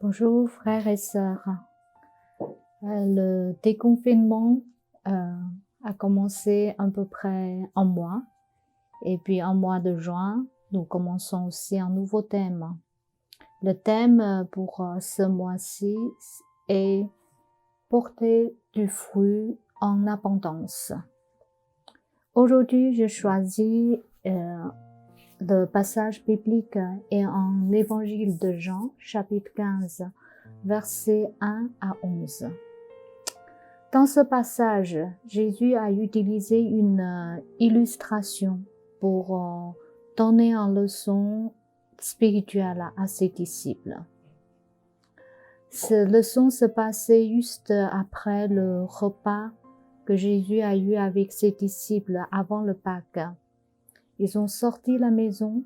Bonjour frères et sœurs. Le déconfinement a commencé à peu près un mois et puis en mois de juin, nous commençons aussi un nouveau thème. Le thème pour ce mois-ci est porter du fruit en abondance. Aujourd'hui, je choisis le passage biblique est en l'évangile de Jean, chapitre 15, versets 1 à 11. Dans ce passage, Jésus a utilisé une illustration pour donner une leçon spirituelle à ses disciples. Cette leçon se passait juste après le repas que Jésus a eu avec ses disciples avant le Pâques. Ils ont sorti la maison,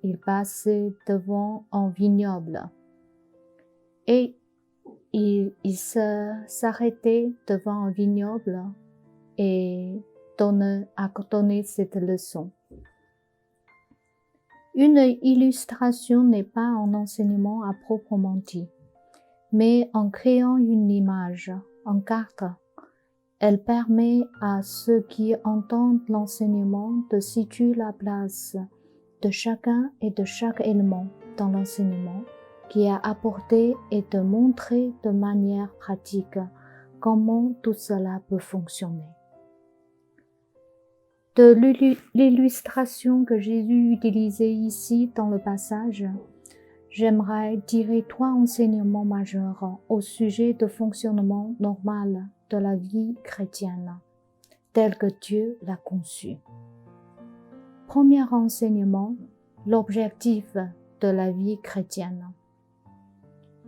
ils passaient devant un vignoble et ils s'arrêtaient devant un vignoble et donnaient cette leçon. Une illustration n'est pas un enseignement à proprement dit, mais en créant une image, une carte, elle permet à ceux qui entendent l'enseignement de situer la place de chacun et de chaque élément dans l'enseignement qui est apporté et de montrer de manière pratique comment tout cela peut fonctionner. De l'illustration que Jésus utilisait ici dans le passage, j'aimerais tirer 3 enseignements majeurs au sujet du fonctionnement normal de la vie chrétienne, tel que Dieu l'a conçu. Premier enseignement, l'objectif de la vie chrétienne.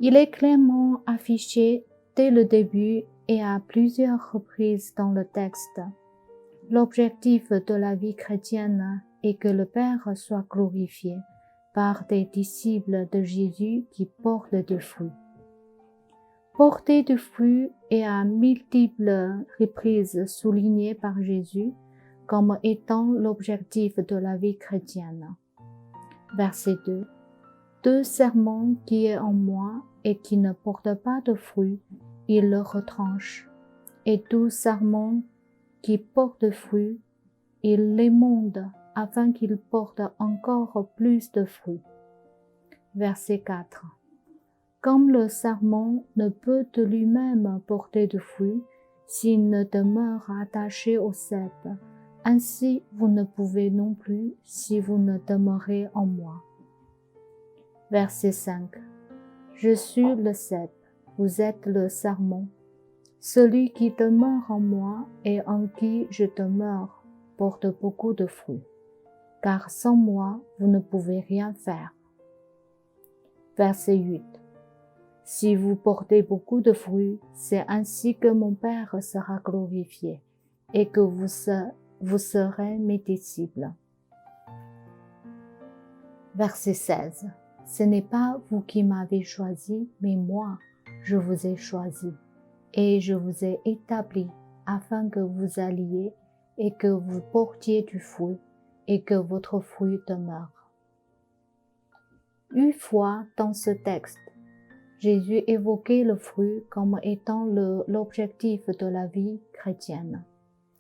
Il est clairement affiché dès le début et à plusieurs reprises dans le texte. L'objectif de la vie chrétienne est que le Père soit glorifié par des disciples de Jésus qui portent du fruit. Porter du fruit est à multiples reprises souligné par Jésus comme étant l'objectif de la vie chrétienne. Verset 2. Tout serment qui est en moi et qui ne porte pas de fruit, il le retranche. Et tout serment qui porte de fruit, il l'émonde afin qu'il porte encore plus de fruits. Verset 4. Comme le sarment ne peut de lui-même porter de fruits s'il ne demeure attaché au cep, ainsi vous ne pouvez non plus si vous ne demeurez en moi. Verset 5. Je suis le cep, vous êtes le sarment. Celui qui demeure en moi et en qui je demeure porte beaucoup de fruits, car sans moi vous ne pouvez rien faire. Verset 8. Si vous portez beaucoup de fruits, c'est ainsi que mon Père sera glorifié et que vous serez mes disciples. Verset 16. Ce n'est pas vous qui m'avez choisi, mais moi, je vous ai choisi et je vous ai établi afin que vous alliez et que vous portiez du fruit et que votre fruit demeure. Une fois dans ce texte, Jésus évoquait le fruit comme étant l'objectif de la vie chrétienne,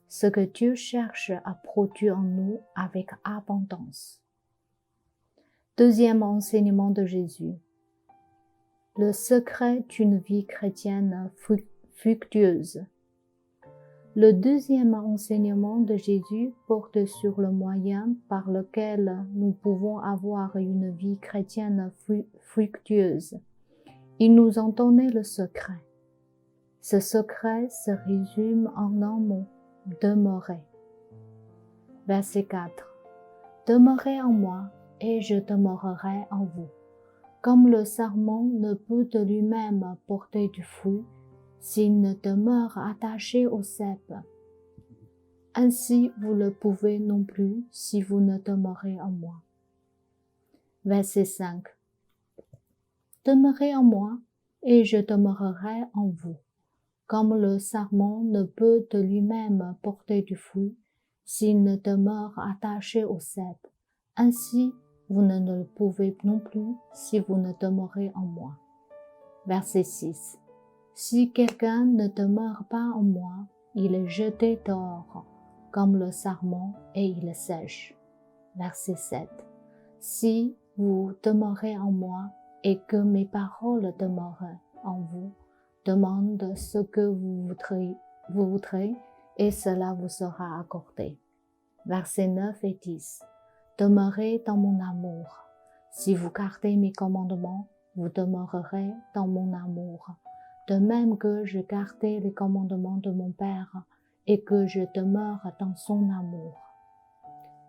ce que Dieu cherche à produire en nous avec abondance. Deuxième enseignement de Jésus. Le secret d'une vie chrétienne fructueuse. Le deuxième enseignement de Jésus porte sur le moyen par lequel nous pouvons avoir une vie chrétienne fructueuse. Il nous en donnait le secret. Ce secret se résume en un mot, demeurer. Verset 4. Demeurez en moi et je demeurerai en vous. Comme le sarment ne peut de lui-même porter du fruit s'il ne demeure attaché au cep, ainsi vous le pouvez non plus si vous ne demeurez en moi. Verset 5. Demeurez en moi et je demeurerai en vous. Comme le sarment ne peut de lui-même porter du fruit s'il ne demeure attaché au cep, ainsi vous ne le pouvez non plus si vous ne demeurez en moi. Verset 6. Si quelqu'un ne demeure pas en moi, il est jeté dehors, comme le sarment, et il sèche. Verset 7. Si vous demeurez en moi, et que mes paroles demeurent en vous, demande ce que vous voudrez, et cela vous sera accordé. Versets 9 et 10. Demeurez dans mon amour. Si vous gardez mes commandements, vous demeurerez dans mon amour, de même que je gardais les commandements de mon Père et que je demeure dans son amour.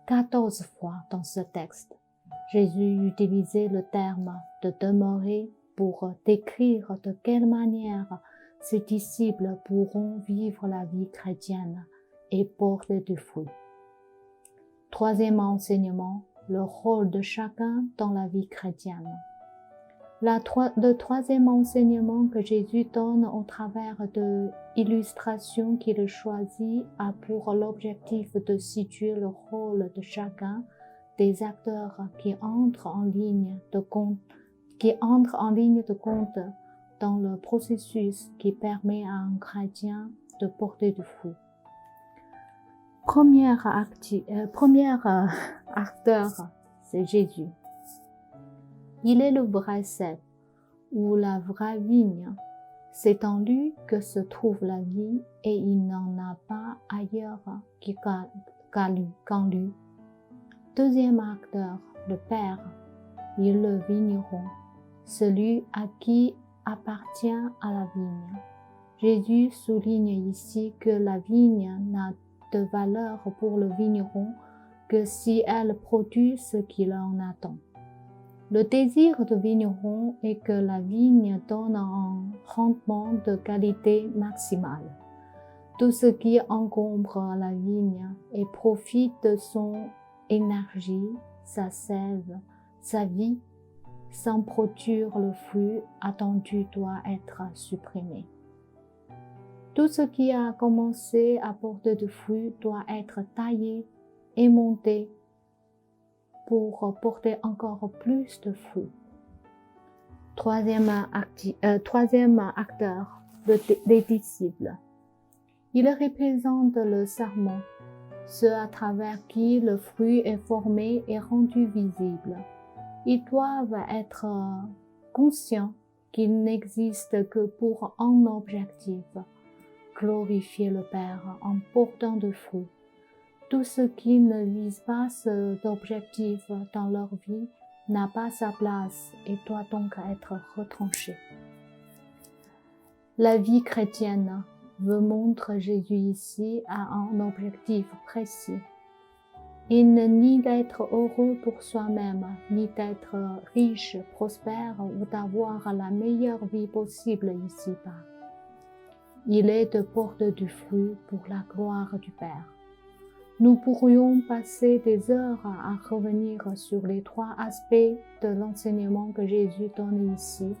14 fois dans ce texte, Jésus utilisait le terme de demeurer pour décrire de quelle manière ses disciples pourront vivre la vie chrétienne et porter du fruit. Troisième enseignement, le rôle de chacun dans la vie chrétienne. Le troisième enseignement que Jésus donne au travers de l'illustration qu'il choisit a pour l'objectif de situer le rôle de chacun des acteurs qui entrent en ligne de compte dans le processus qui permet à un chrétien de porter du fruit. Premier acteur, c'est Jésus. Il est le vrai cep ou la vraie vigne. C'est en lui que se trouve la vie et il n'en a pas ailleurs qu'en lui. Deuxième acteur, le Père. Il est le vigneron, celui à qui appartient à la vigne. Jésus souligne ici que la vigne n'a de valeur pour le vigneron que si elle produit ce qu'il en attend. Le désir de vigneron est que la vigne donne un rendement de qualité maximale. Tout ce qui encombre la vigne et profite de son énergie, sa sève, sa vie, sans produire le fruit attendu doit être supprimé. Tout ce qui a commencé à porter du fruit doit être taillé et monté pour porter encore plus de fruits. Troisième acteur, les disciples. Ils représentent le sarment, ceux à travers qui le fruit est formé et rendu visible. Ils doivent être conscients qu'il n'existe que pour un objectif, glorifier le Père en portant du fruit. Tout ce qui ne vise pas cet objectif dans leur vie n'a pas sa place et doit donc être retranché. La vie chrétienne veut montrer Jésus ici à un objectif précis. Il n'est ni d'être heureux pour soi-même, ni d'être riche, prospère ou d'avoir la meilleure vie possible ici-bas. Il est de porter du fruit pour la gloire du Père. Nous pourrions passer des heures à revenir sur les trois aspects de l'enseignement que Jésus donne ici.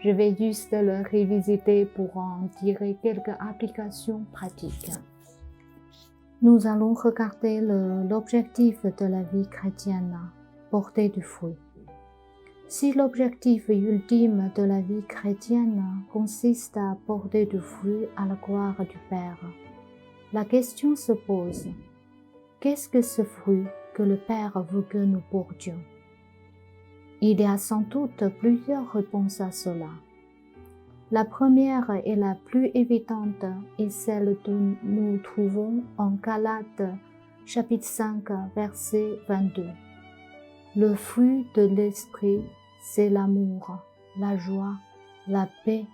Je vais juste le revisiter pour en tirer quelques applications pratiques. Nous allons regarder l'objectif de la vie chrétienne, porter du fruit. Si l'objectif ultime de la vie chrétienne consiste à porter du fruit à la gloire du Père, la question se pose: qu'est-ce que ce fruit que le Père veut que nous portions? Il y a sans doute plusieurs réponses à cela. La première et la plus évidente est celle que nous trouvons en Galates, chapitre 5, verset 22. Le fruit de l'esprit, c'est l'amour, la joie, la paix,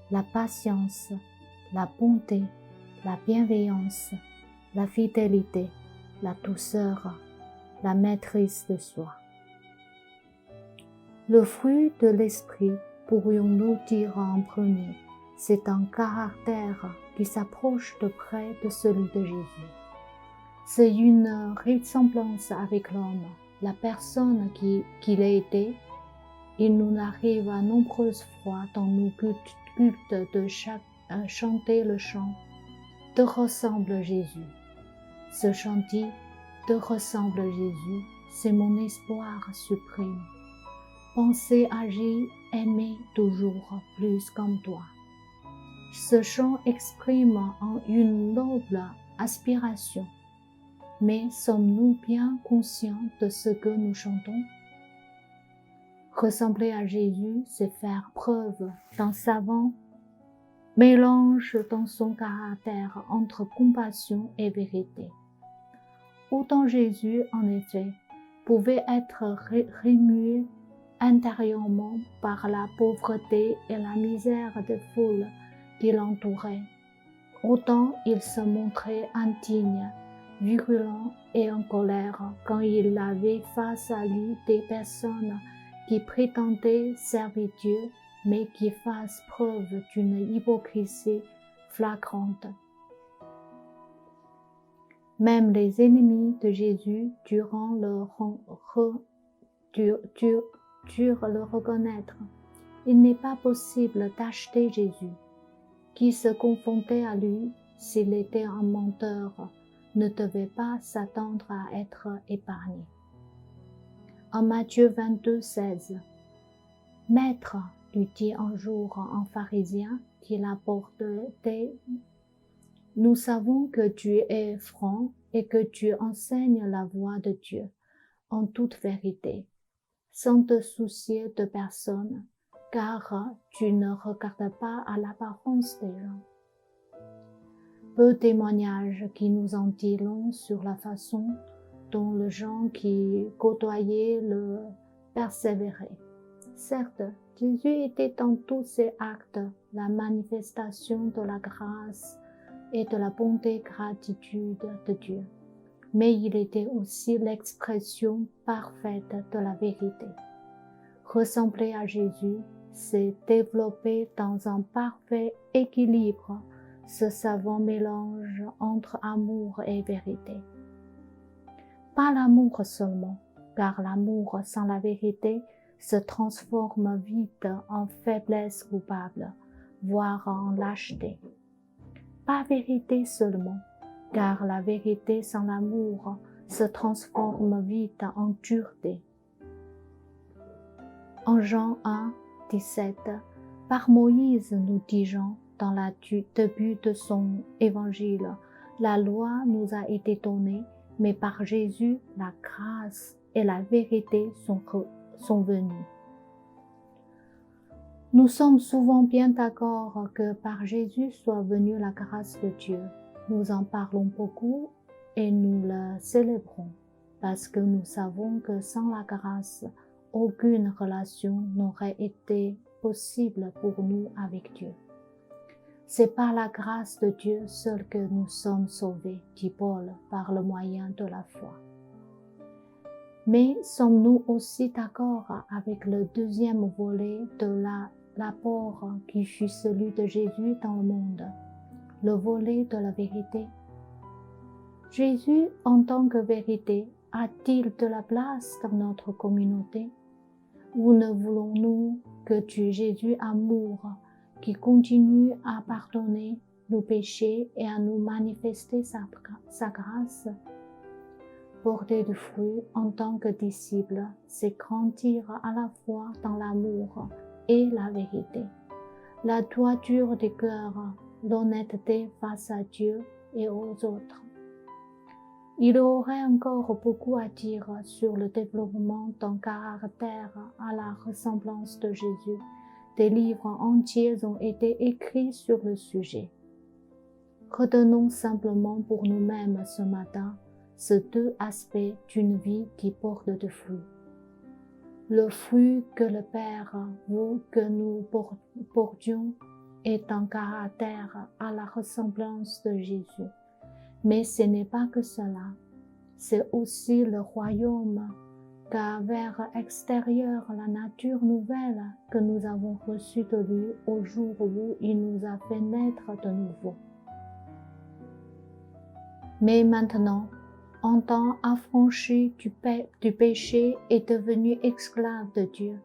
la patience, la bonté, la bienveillance, la fidélité, la douceur, la maîtrise de soi. Le fruit de l'esprit, pourrions-nous dire en premier, c'est un caractère qui s'approche de près de celui de Jésus. C'est une ressemblance avec l'homme, la personne qu'il a été. Il nous arrive à nombreuses fois dans nos cultes de chanter le chant « Te ressemble Jésus ». Ce chant dit « Te ressemble Jésus », c'est mon espoir suprême. penser, agir, aimer toujours plus comme toi. Ce chant exprime une noble aspiration, mais sommes-nous bien conscients de ce que nous chantons? Ressembler à Jésus, c'est faire preuve d'un savant mélange dans son caractère entre compassion et vérité. Autant Jésus, en effet, pouvait être remué intérieurement par la pauvreté et la misère des foules qui l'entouraient, autant il se montrait indigne, virulent et en colère quand il avait face à lui des personnes qui prétendaient servir Dieu, mais qui fassent preuve d'une hypocrisie flagrante. Même les ennemis de Jésus durent le reconnaître. Il n'est pas possible d'acheter Jésus. Qui se confondait à lui, s'il était un menteur, ne devait pas s'attendre à être épargné. En Matthieu 22, 16, « Maître, lui dit un jour un pharisien qui l'apportait, nous savons que tu es franc et que tu enseignes la voie de Dieu en toute vérité, sans te soucier de personne, car tu ne regardes pas à l'apparence des gens. » Peu de témoignages qui nous en disent long sur la façon dont les gens qui côtoyaient le persévéraient. Certes, Jésus était dans tous ses actes la manifestation de la grâce et de la bonté gratitude de Dieu, mais il était aussi l'expression parfaite de la vérité. Ressembler à Jésus, c'est développer dans un parfait équilibre ce savant mélange entre amour et vérité. Pas l'amour seulement, car l'amour sans la vérité se transforme vite en faiblesse coupable, voire en lâcheté. Pas vérité seulement, car la vérité sans l'amour se transforme vite en dureté. En Jean 1, 17, par Moïse, nous dit Jean, dans le début de son évangile, la loi nous a été donnée, mais par Jésus, la grâce et la vérité sont venues. Nous sommes souvent bien d'accord que par Jésus soit venue la grâce de Dieu. Nous en parlons beaucoup et nous la célébrons, parce que nous savons que sans la grâce, aucune relation n'aurait été possible pour nous avec Dieu. C'est par la grâce de Dieu seul que nous sommes sauvés, dit Paul, par le moyen de la foi. Mais sommes-nous aussi d'accord avec le deuxième volet de l'apport qui fut celui de Jésus dans le monde, le volet de la vérité? Jésus, en tant que vérité, a-t-il de la place dans notre communauté? Ou ne voulons-nous que Jésus amour, qui continue à pardonner nos péchés et à nous manifester sa grâce? Porter du fruit en tant que disciple, c'est grandir à la fois dans l'amour et la vérité, la droiture du cœur, l'honnêteté face à Dieu et aux autres. Il y aurait encore beaucoup à dire sur le développement d'un caractère à la ressemblance de Jésus. Des livres entiers ont été écrits sur le sujet. Retenons simplement pour nous-mêmes ce matin ces deux aspects d'une vie qui porte de fruits. Le fruit que le Père veut que nous portions est un caractère à la ressemblance de Jésus. Mais ce n'est pas que cela, c'est aussi le royaume, car vers extérieur la nature nouvelle que nous avons reçue de lui au jour où il nous a fait naître de nouveau. Mais maintenant, en temps affranchi du péché et devenu esclave de Dieu,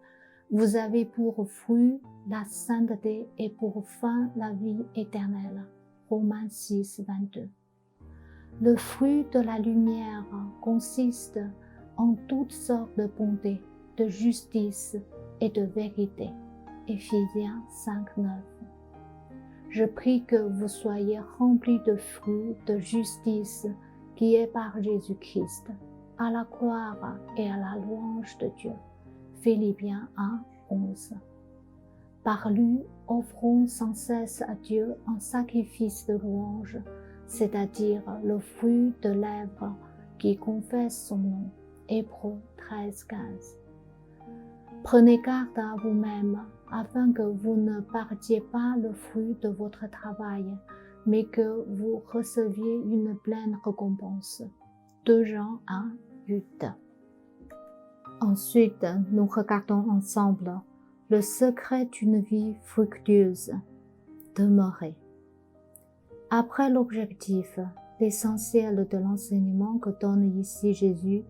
vous avez pour fruit la sainteté et pour fin la vie éternelle. Romains 6, 22. Le fruit de la lumière consiste en toutes sortes de bonté, de justice, et de vérité. Éphésiens 5:9. Je prie que vous soyez remplis de fruits de justice qui est par Jésus-Christ, à la gloire et à la louange de Dieu. Philippiens 1:11. Par lui, offrons sans cesse à Dieu un sacrifice de louange, c'est-à-dire le fruit de lèvres qui confesse son nom. Hébreux 13:15. Prenez garde à vous-même, afin que vous ne perdiez pas le fruit de votre travail, mais que vous receviez une pleine récompense. 2 Jean 1:8. Ensuite, nous regardons ensemble le secret d'une vie fructueuse. Demeurer. Après l'objectif, l'essentiel de l'enseignement que donne ici Jésus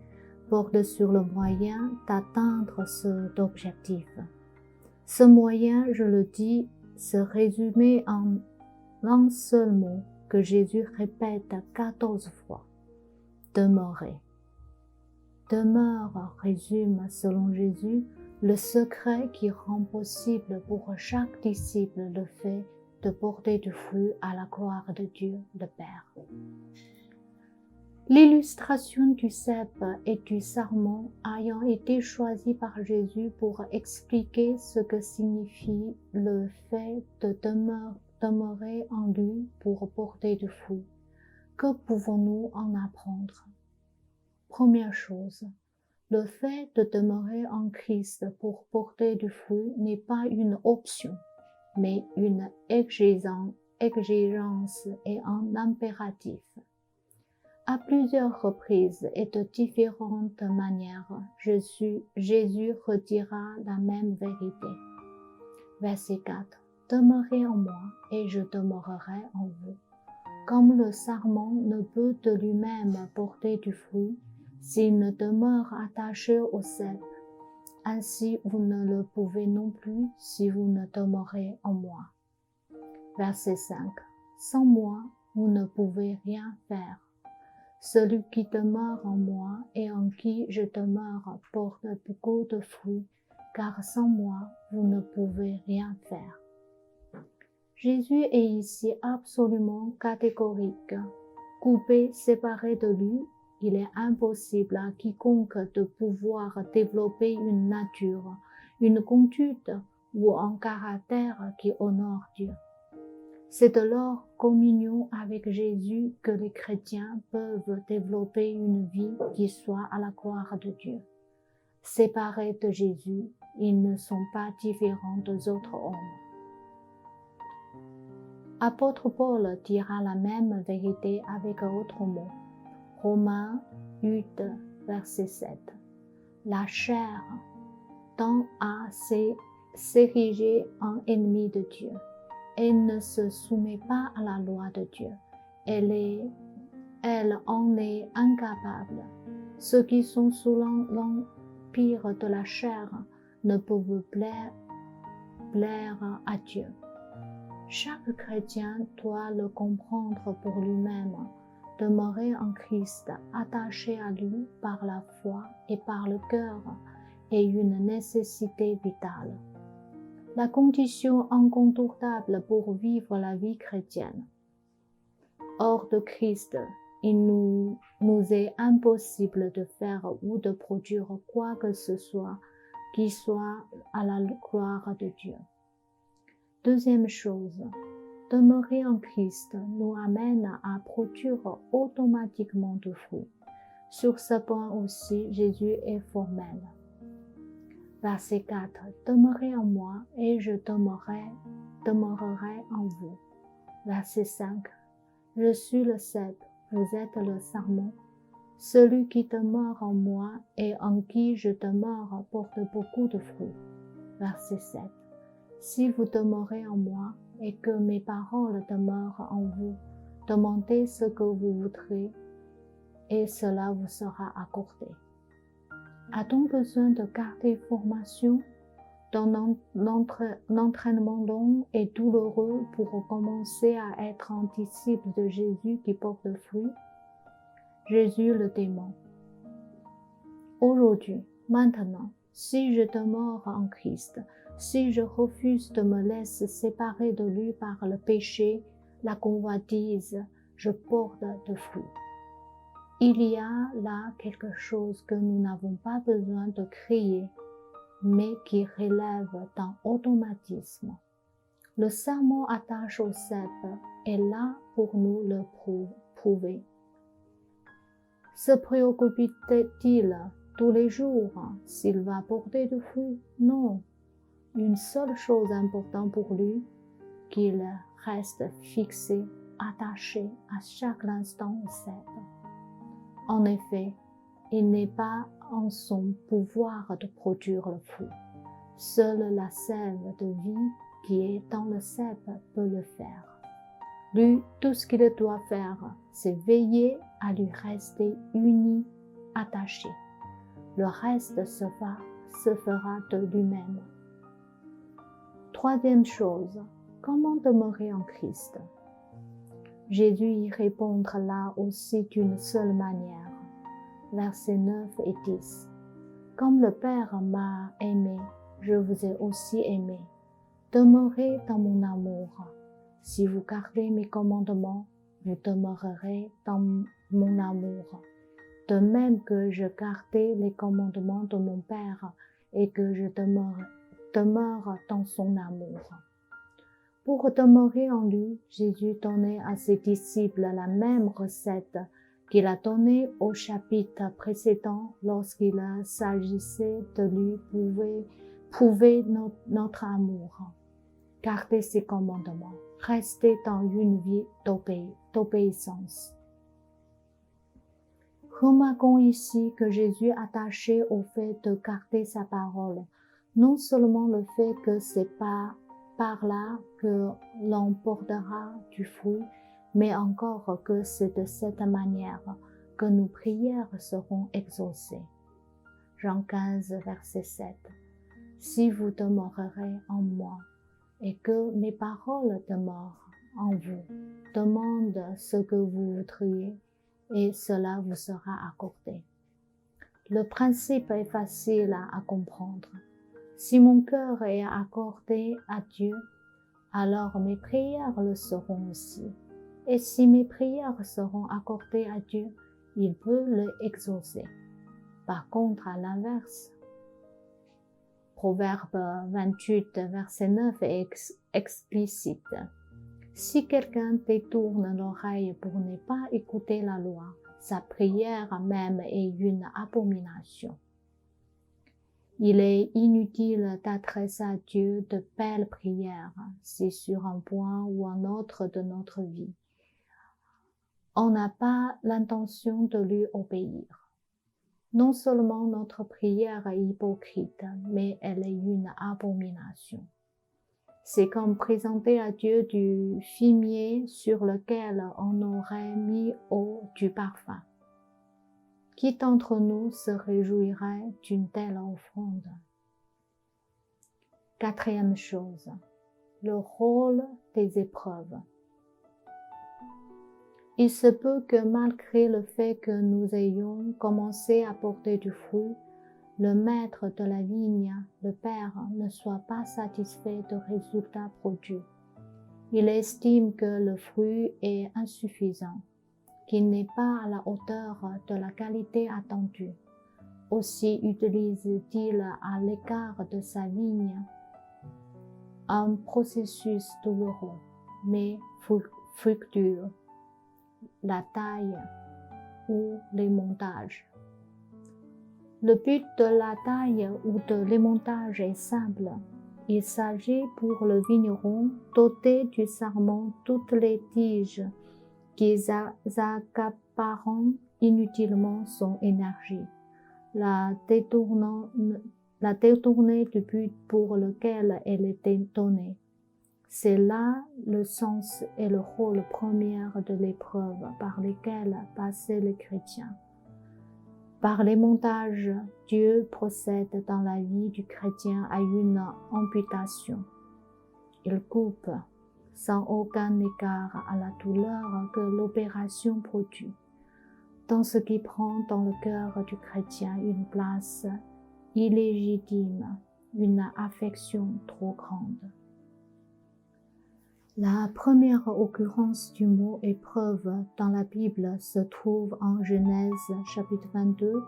porte sur le moyen d'atteindre cet objectif. Ce moyen, je le dis, se résumait en un seul mot que Jésus répète 14 fois. Demeurer. Demeure résume, selon Jésus, le secret qui rend possible pour chaque disciple le fait de porter du fruit à la gloire de Dieu le Père. L'illustration du cep et du sarment ayant été choisie par Jésus pour expliquer ce que signifie le fait de demeurer en lui pour porter du fruit, que pouvons-nous en apprendre? Première chose, le fait de demeurer en Christ pour porter du fruit n'est pas une option, mais une exigence et un impératif. À plusieurs reprises et de différentes manières, Jésus redira la même vérité. Verset 4. Demeurez en moi et je demeurerai en vous. Comme le sarment ne peut de lui-même porter du fruit s'il ne demeure attaché au cep, ainsi vous ne le pouvez non plus si vous ne demeurez en moi. Verset 5. Sans moi, vous ne pouvez rien faire. Celui qui demeure en moi et en qui je demeure porte beaucoup de fruits, car sans moi, vous ne pouvez rien faire. Jésus est ici absolument catégorique. Coupé, séparé de lui, il est impossible à quiconque de pouvoir développer une nature, une conduite ou un caractère qui honore Dieu. C'est de leur communion avec Jésus que les chrétiens peuvent développer une vie qui soit à la gloire de Dieu. Séparés de Jésus, ils ne sont pas différents des autres hommes. Apôtre Paul dira la même vérité avec autres mots. Romains 8, verset 7. La chair tend à s'ériger en ennemi de Dieu. Elle ne se soumet pas à la loi de Dieu. Elle en est incapable. Ceux qui sont sous l'empire de la chair ne peuvent plaire à Dieu. Chaque chrétien doit le comprendre pour lui-même, demeurer en Christ, attaché à lui par la foi et par le cœur, est une nécessité vitale. La condition incontournable pour vivre la vie chrétienne. Hors de Christ, il nous est impossible de faire ou de produire quoi que ce soit qui soit à la gloire de Dieu. Deuxième chose, demeurer en Christ nous amène à produire automatiquement du fruit. Sur ce point aussi, Jésus est formel. Verset 4. Demeurez en moi et je demeurerai en vous. Verset 5. Je suis le cep, vous êtes le sarment. Celui qui demeure en moi et en qui je demeure porte beaucoup de fruits. Verset 7. Si vous demeurez en moi et que mes paroles demeurent en vous, demandez ce que vous voudrez et cela vous sera accordé. A-t-on besoin de garder formation d'un entraînement long et douloureux pour commencer à être un disciple de Jésus qui porte fruit? Jésus le dément. Aujourd'hui, maintenant, Si je demeure en Christ, si je refuse de me laisser séparer de lui par le péché, la convoitise, je porte de fruits. Il y a là quelque chose que nous n'avons pas besoin de créer, mais qui relève d'un automatisme. Le serment attaché au cep est là pour nous le prouver. Se préoccupe-t-il tous les jours s'il va porter du fruit? Non. Une seule chose importante pour lui, qu'il reste fixé, attaché à chaque instant au cep. En effet, il n'est pas en son pouvoir de produire le fruit. Seule la sève de vie qui est dans le cep peut le faire. Lui, tout ce qu'il doit faire, c'est veiller à lui rester uni, attaché. Le reste se fera de lui-même. Troisième chose, comment demeurer en Christ? Jésus y répondra là aussi d'une seule manière. Versets 9 et 10. Comme le Père m'a aimé, je vous ai aussi aimé. Demeurez dans mon amour. Si vous gardez mes commandements, vous demeurerez dans mon amour. De même que je gardais les commandements de mon Père et que je demeure dans son amour. Pour demeurer en lui, Jésus donnait à ses disciples la même recette qu'il a donnée au chapitre précédent lorsqu'il s'agissait de lui prouver notre amour. Gardez ses commandements, restez dans une vie d'obéissance. Remarquons ici que Jésus est attaché au fait de garder sa parole, non seulement le fait que c'est pas par là que l'on portera du fruit, mais encore que c'est de cette manière que nos prières seront exaucées. Jean 15, verset 7. Si vous demeurerez en moi, et que mes paroles demeurent en vous, demande ce que vous voudriez, et cela vous sera accordé. Le principe est facile à comprendre. Si mon cœur est accordé à Dieu, alors mes prières le seront aussi. Et si mes prières seront accordées à Dieu, il peut le exaucer. Par contre, à l'inverse, Proverbe 28, verset 9 est explicite. Si quelqu'un détourne l'oreille pour ne pas écouter la loi, sa prière même est une abomination. Il est inutile d'adresser à Dieu de belles prières si sur un point ou un autre de notre vie, on n'a pas l'intention de lui obéir. Non seulement notre prière est hypocrite, mais elle est une abomination. C'est comme présenter à Dieu du fumier sur lequel on aurait mis du parfum. Qui d'entre nous se réjouirait d'une telle offrande? Quatrième chose, le rôle des épreuves. Il se peut que malgré le fait que nous ayons commencé à porter du fruit, le maître de la vigne, le Père, ne soit pas satisfait des résultats produits. Il estime que le fruit est insuffisant, qu'il n'est pas à la hauteur de la qualité attendue. Aussi utilise-t-il à l'égard de sa vigne un processus douloureux, mais fructueux, la taille ou l'émontage. Le but de la taille ou de l'émontage est simple. Il s'agit pour le vigneron d'ôter du sarment toutes les tiges qui accaparent inutilement son énergie, la détourner du but pour lequel elle était donnée. C'est là le sens et le rôle premier de l'épreuve par lesquelles passaient les chrétiens. Par les montages, Dieu procède dans la vie du chrétien à une amputation. Il coupe, sans aucun égard à la douleur que l'opération produit, dans ce qui prend dans le cœur du chrétien une place illégitime, une affection trop grande. La première occurrence du mot épreuve dans la Bible se trouve en Genèse chapitre 22,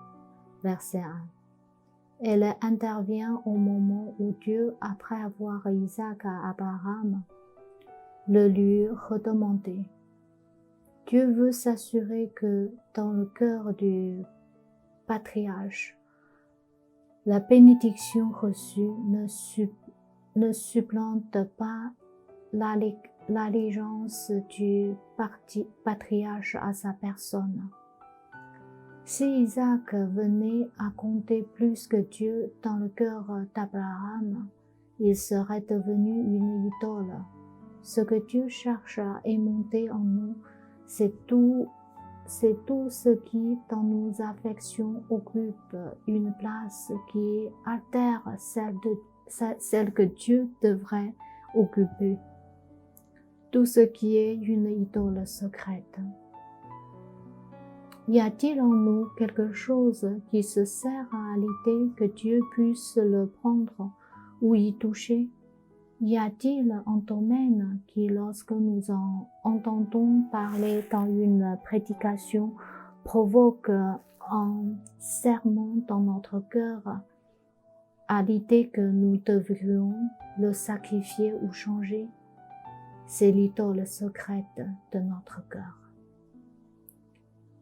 verset 1. Elle intervient au moment où Dieu, après avoir Isaac à Abraham, le lui redemandait. Dieu veut s'assurer que dans le cœur du patriarche, la bénédiction reçue ne supplante pas l'allégeance du patriarche à sa personne. Si Isaac venait à compter plus que Dieu dans le cœur d'Abraham, il serait devenu une idole. Ce que Dieu cherche à émonter en nous, c'est tout ce qui, dans nos affections, occupe une place qui altère celle que Dieu devrait occuper. Tout ce qui est une idole secrète. Y a-t-il en nous quelque chose qui se sert à l'idée que Dieu puisse le prendre ou y toucher? Y a-t-il un domaine qui, lorsque nous en entendons parler dans une prédication, provoque un serment dans notre cœur à l'idée que nous devrions le sacrifier ou changer? C'est l'idole secrète de notre cœur.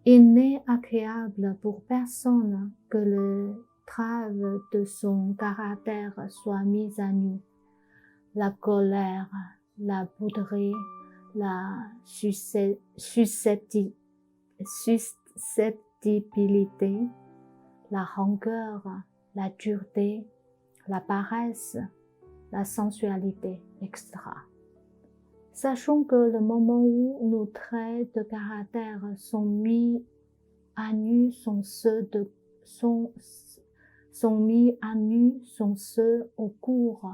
Il n'est agréable pour personne que le trave de son caractère soit mis à nu. La colère, la bouderie, la susceptibilité, la rancœur, la dureté, la paresse, la sensualité, etc. Sachons que le moment où nos traits de caractère sont mis à nu sont ceux au cours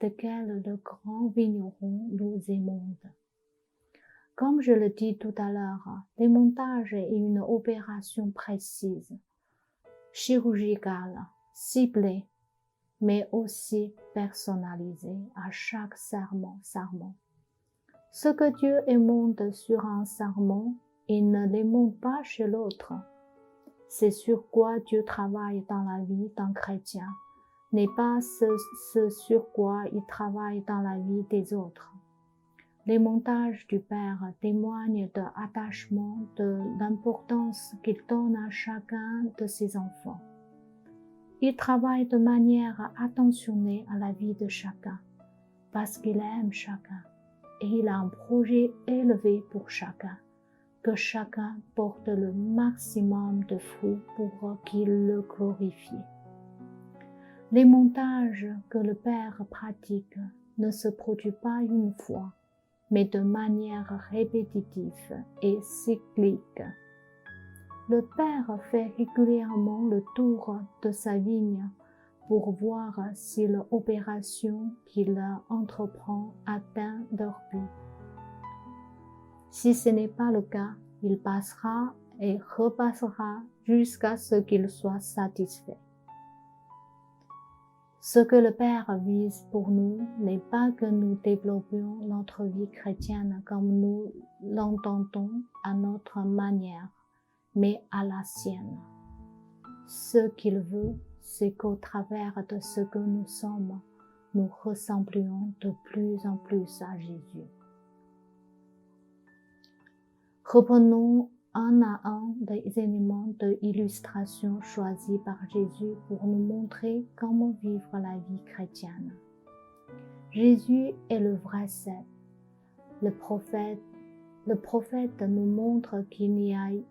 desquels le grand vigneron nous émonde. Comme je le dis tout à l'heure, l'émontage est une opération précise, chirurgicale, ciblée, mais aussi personnalisée à chaque sarment. Ce que Dieu émonde sur un sarment, il ne l'émonde pas chez l'autre. C'est sur quoi Dieu travaille dans la vie d'un chrétien, n'est pas ce sur quoi il travaille dans la vie des autres. L'émontage du Père témoigne de l'attachement, de l'importance qu'il donne à chacun de ses enfants. Il travaille de manière attentionnée à la vie de chacun, parce qu'il aime chacun. Et il a un projet élevé pour chacun, que chacun porte le maximum de fruits pour qu'il le glorifie. L'émontage que le Père pratique ne se produit pas une fois, mais de manière répétitive et cyclique. Le Père fait régulièrement le tour de sa vigne pour voir si l'opération qu'il entreprend atteint leur but. Si ce n'est pas le cas, il passera et repassera jusqu'à ce qu'il soit satisfait. Ce que le Père vise pour nous n'est pas que nous développions notre vie chrétienne comme nous l'entendons à notre manière, mais à la sienne. Ce qu'il veut, c'est qu'au travers de ce que nous sommes, nous ressemblions de plus en plus à Jésus. Reprenons un à un des éléments de illustration choisis par Jésus pour nous montrer comment vivre la vie chrétienne. Jésus est le vrai cep. Le prophète nous montre qu'il n'y a eu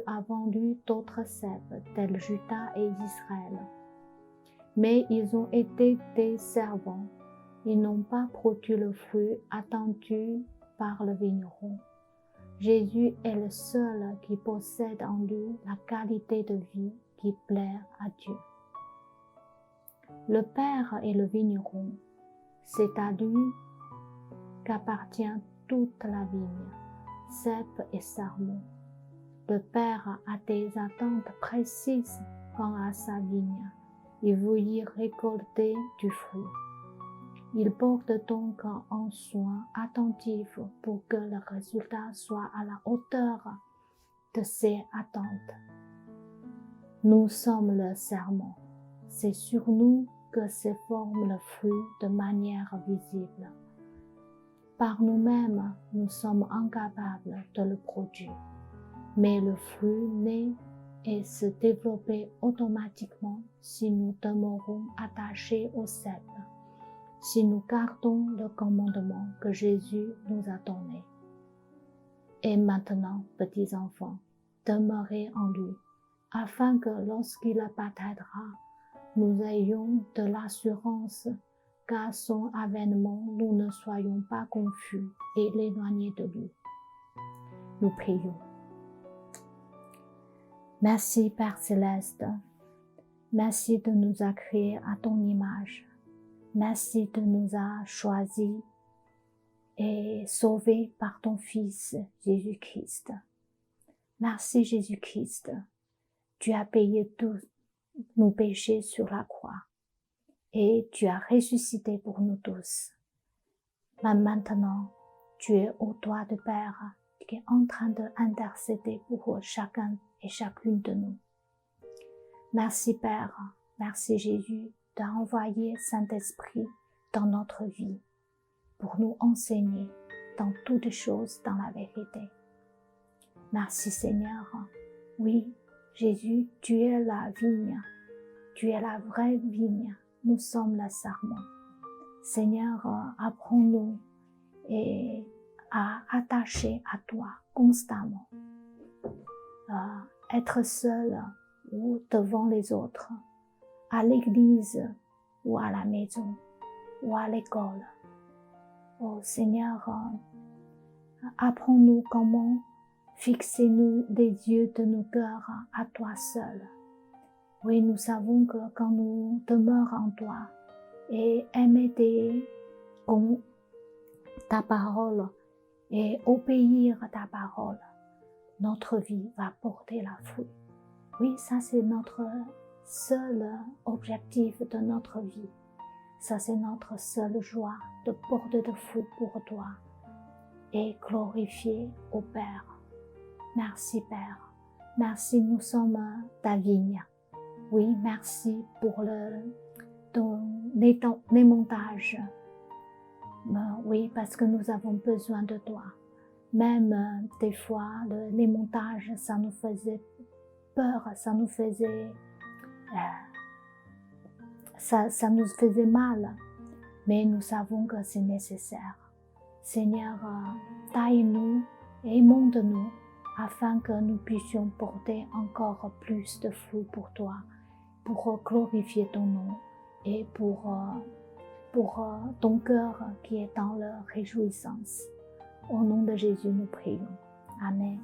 avant lui d'autres ceps tels Juda et Israël. Mais ils ont été des servants. Ils n'ont pas produit le fruit attendu par le vigneron. Jésus est le seul qui possède en lui la qualité de vie qui plaît à Dieu. Le Père est le vigneron. C'est à lui qu'appartient toute la vigne, cep et sarment. Le Père a des attentes précises chacun a sa vigne, et vous y récoltez du fruit. Il porte donc un soin attentif pour que le résultat soit à la hauteur de ses attentes. Nous sommes le serment. C'est sur nous que se forme le fruit de manière visible. Par nous-mêmes, nous sommes incapables de le produire, mais le fruit naît et se développe automatiquement si nous demeurons attachés au cep, si nous gardons le commandement que Jésus nous a donné. Et maintenant, petits enfants, demeurez en lui, afin que lorsqu'il apparaîtra, nous ayons de l'assurance qu'à son avènement, nous ne soyons pas confus et éloignés de lui. Nous prions. Merci Père Céleste, merci de nous avoir créés à ton image, merci de nous avoir choisis et sauvés par ton Fils Jésus-Christ. Merci Jésus-Christ, tu as payé tous nos péchés sur la croix et tu as ressuscité pour nous tous. Mais maintenant, tu es au droit de Père qui est en train d'intercéder pour chacun et chacune de nous. Merci Père, merci Jésus d'envoyer Saint-Esprit dans notre vie pour nous enseigner dans toutes choses dans la vérité. Merci Seigneur. Oui, Jésus, tu es la vigne, tu es la vraie vigne, nous sommes le sarment. Seigneur, apprends-nous et à attacher à toi constamment. Être seul ou devant les autres, à l'église ou à la maison ou à l'école. Oh Seigneur, apprends-nous comment fixer les yeux de nos cœurs à toi seul. Oui, nous savons que quand nous demeurons en toi et aimer ta parole et obéir à ta parole, notre vie va porter la fruit. Oui, ça c'est notre seul objectif de notre vie. Ça c'est notre seule joie de porter de fruits pour toi et glorifier au Père. Merci Père. Merci, nous sommes ta vigne. Oui, merci pour ton émontage. Oui, parce que nous avons besoin de toi. Même des fois, l'émontage, ça nous faisait peur, ça nous faisait mal. Mais nous savons que c'est nécessaire. Seigneur, taille-nous et monte-nous afin que nous puissions porter encore plus de fruits pour toi, pour glorifier ton nom et pour ton cœur qui est dans la réjouissance. Au nom de Jésus, nous prions. Amen.